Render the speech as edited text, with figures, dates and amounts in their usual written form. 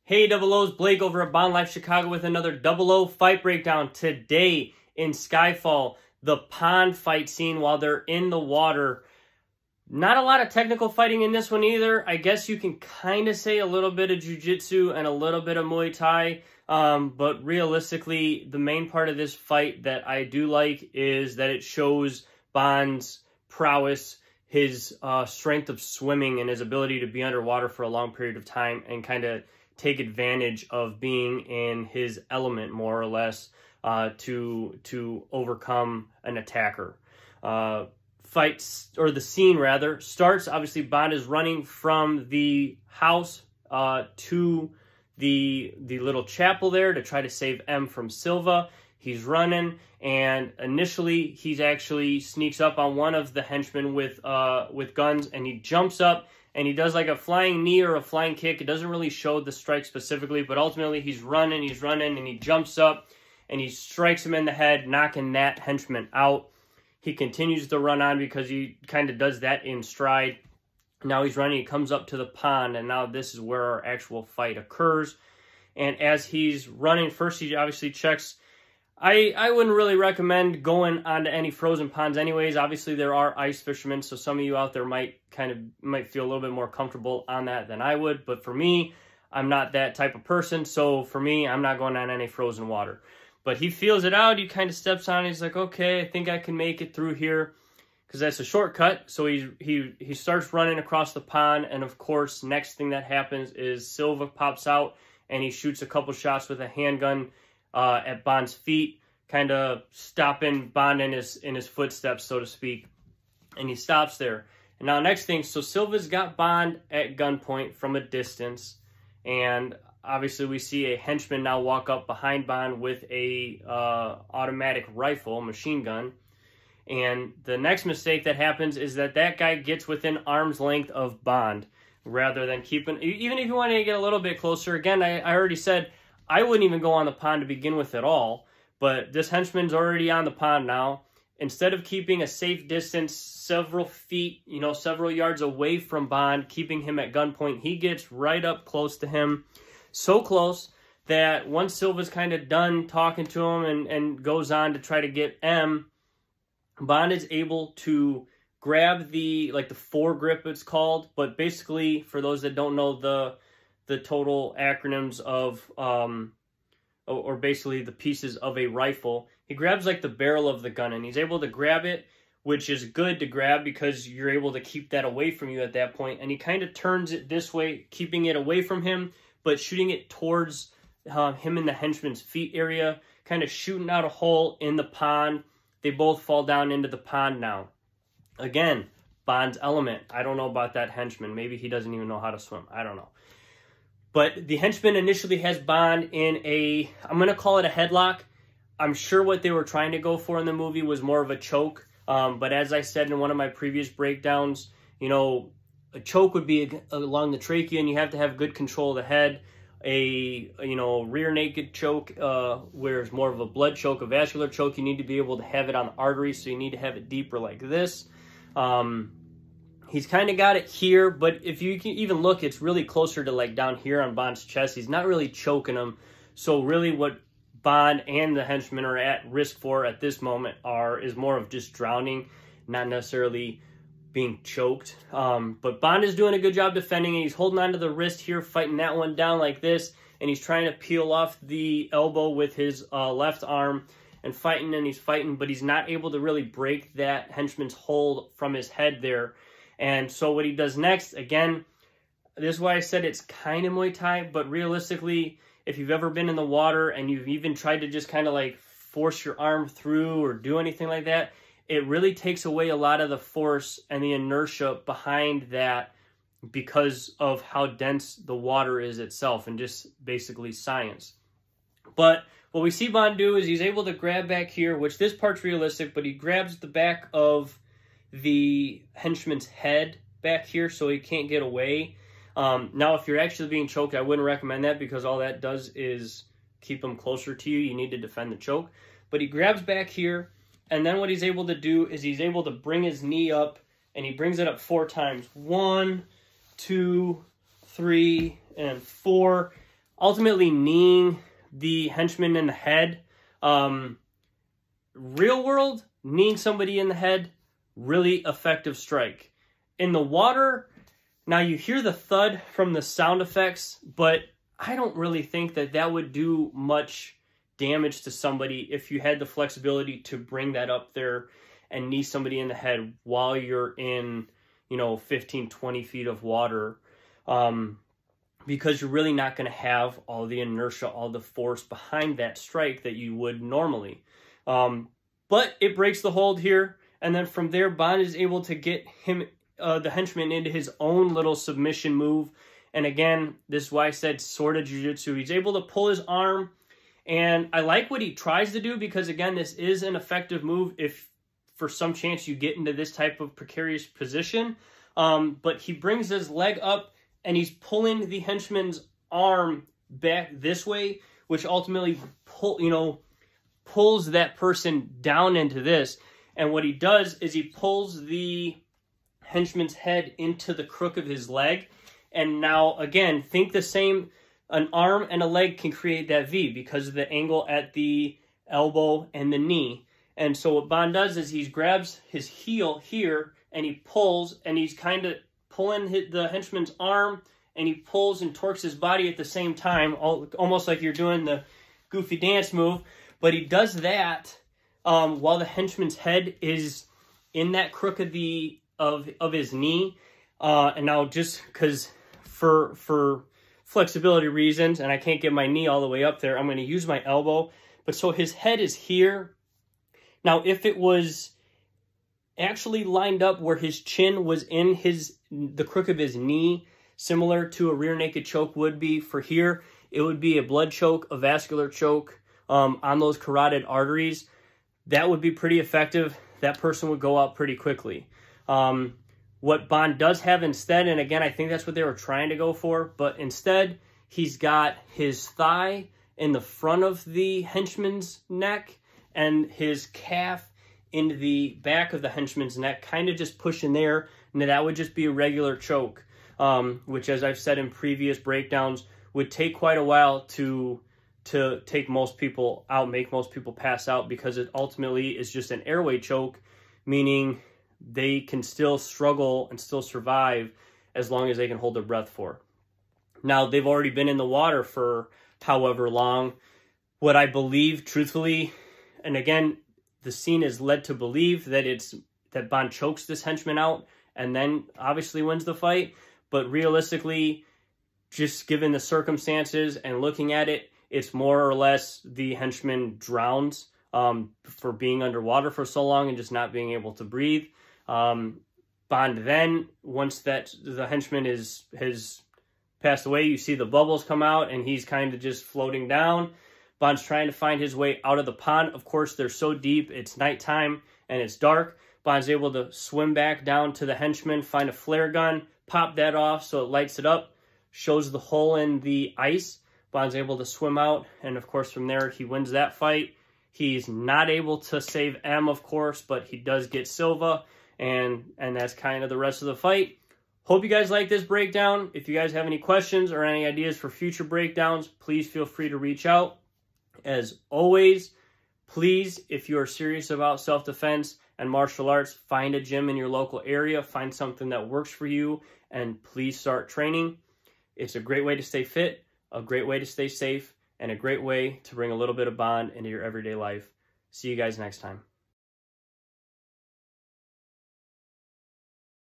Hey Double O's, Blake over at Bond Life Chicago with another Double O fight breakdown. Today in Skyfall, the pond fight scene while they're in the water. Not a lot of technical fighting in this one either. I guess you can kind of say a little bit of jiu-jitsu and a little bit of Muay Thai. But realistically, the main part of this fight that I do like is that it shows Bond's prowess, his strength of swimming, and his ability to be underwater for a long period of time and kind of take advantage of being in his element, more or less, to overcome an attacker. Fights, or the scene rather, starts, obviously Bond is running from the house to the little chapel there to try to save M from Silva. He's running, and initially he's actually sneaks up on one of the henchmen with guns, and he jumps up and he does like a flying knee or a flying kick. It doesn't really show the strike specifically, but ultimately he's running, and he jumps up and he strikes him in the head, knocking that henchman out. He continues to run on because he kind of does that in stride. Now he's running, he comes up to the pond, and now this is where our actual fight occurs. And as he's running, first he obviously checks. I wouldn't really recommend going onto any frozen ponds anyways. Obviously there are ice fishermen, so some of you out there might feel a little bit more comfortable on that than I would. But for me, I'm not that type of person, so for me, I'm not going on any frozen water. But he feels it out, he kind of steps on, he's like, okay, I think I can make it through here, because that's a shortcut. So he starts running across the pond, and of course, next thing that happens is Silva pops out, and he shoots a couple shots with a handgun at Bond's feet, kind of stopping Bond in his footsteps, so to speak. And he stops there. And now next thing, so Silva's got Bond at gunpoint from a distance, and obviously we see a henchman now walk up behind Bond with a automatic rifle, machine gun. And the next mistake that happens is that guy gets within arm's length of Bond, rather than keeping, even if you want to get a little bit closer. Again, I already said I wouldn't even go on the pond to begin with at all, but this henchman's already on the pond now. Instead of keeping a safe distance, several feet, several yards away from Bond, keeping him at gunpoint, he gets right up close to him. So close that once Silva's kind of done talking to him and goes on to try to get M, Bond is able to grab the foregrip, it's called, but basically, for those that don't know the total acronyms of, or basically the pieces of a rifle, he grabs like the barrel of the gun, and he's able to grab it, which is good to grab because you're able to keep that away from you at that point, and he kind of turns it this way, keeping it away from him, but shooting it towards him in the henchman's feet area, kind of shooting out a hole in the pond. They both fall down into the pond now. Again, Bond's element. I don't know about that henchman. Maybe he doesn't even know how to swim. I don't know. But the henchman initially has Bond in a, I'm going to call it a headlock. I'm sure what they were trying to go for in the movie was more of a choke. But as I said in one of my previous breakdowns, a choke would be along the trachea, and you have to have good control of the head. A rear naked choke, where it's more of a blood choke, a vascular choke, you need to be able to have it on the artery, so you need to have it deeper like this. He's kind of got it here, but if you can even look, it's really closer to like down here on Bond's chest. He's not really choking him. So really what Bond and the henchman are at risk for at this moment is more of just drowning, not necessarily being choked. But Bond is doing a good job defending, and he's holding onto the wrist here, fighting that one down like this, and he's trying to peel off the elbow with his left arm, and he's fighting, but he's not able to really break that henchman's hold from his head there. And so what he does next, again, this is why I said it's kind of Muay Thai, but realistically, if you've ever been in the water and you've even tried to just kind of like force your arm through or do anything like that, it really takes away a lot of the force and the inertia behind that because of how dense the water is itself, and just basically science. But what we see Bond do is he's able to grab back here, which this part's realistic, but he grabs the back of the henchman's head back here so he can't get away. Now, if you're actually being choked, I wouldn't recommend that, because all that does is keep him closer to you. You need to defend the choke. But he grabs back here, and then what he's able to do is he's able to bring his knee up, and he brings it up 4 times. 1, 2, 3, and 4. ultimately kneeing the henchman in the head. Real world, kneeing somebody in the head, really effective strike. In the water, now you hear the thud from the sound effects, but I don't really think that that would do much damage to somebody if you had the flexibility to bring that up there and knee somebody in the head while you're in, 15, 20 feet of water. Because you're really not going to have all the inertia, all the force behind that strike that you would normally. But it breaks the hold here, and then from there, Bond is able to get him, the henchman, into his own little submission move. And again, this is why I said sort of jiu-jitsu. He's able to pull his arm, and I like what he tries to do because, again, this is an effective move if for some chance you get into this type of precarious position. But he brings his leg up, and he's pulling the henchman's arm back this way, which ultimately pulls that person down into this. And what he does is he pulls the henchman's head into the crook of his leg. And now, again, think the same. An arm and a leg can create that V because of the angle at the elbow and the knee. And so what Bond does is he grabs his heel here, and he pulls, and he's kind of pulling the henchman's arm, and he pulls and torques his body at the same time, almost like you're doing the goofy dance move. But he does that while the henchman's head is in that crook of his knee. And now, just because for flexibility reasons, and I can't get my knee all the way up there, I'm going to use my elbow. But so his head is here. Now, if it was actually lined up where his chin was in the crook of his knee, similar to a rear naked choke would be for here, it would be a blood choke, a vascular choke on those carotid arteries. That would be pretty effective. That person would go out pretty quickly. What Bond does have instead, and again, I think that's what they were trying to go for, but instead, he's got his thigh in the front of the henchman's neck and his calf into the back of the henchman's neck, kind of just pushing there, and that would just be a regular choke, which, as I've said in previous breakdowns, would take quite a while to take most people out, make most people pass out, because it ultimately is just an airway choke, meaning they can still struggle and still survive as long as they can hold their breath for. Now, they've already been in the water for however long. What I believe, truthfully, and again, the scene is led to believe that Bond chokes this henchman out and then obviously wins the fight. But realistically, just given the circumstances and looking at it, it's more or less the henchman drowns for being underwater for so long and just not being able to breathe. Bond then, once that the henchman has passed away, you see the bubbles come out and he's kind of just floating down. Bond's trying to find his way out of the pond. Of course, they're so deep, it's nighttime and it's dark. Bond's able to swim back down to the henchman, find a flare gun, pop that off so it lights it up, shows the hole in the ice. Bond's able to swim out, and of course from there he wins that fight. He's not able to save M, of course, but he does get Silva, and that's kind of the rest of the fight. Hope you guys like this breakdown. If you guys have any questions or any ideas for future breakdowns, please feel free to reach out. As always, please, if you are serious about self-defense and martial arts, find a gym in your local area, find something that works for you, and please start training. It's a great way to stay fit, a great way to stay safe, and a great way to bring a little bit of Bond into your everyday life. See you guys next time.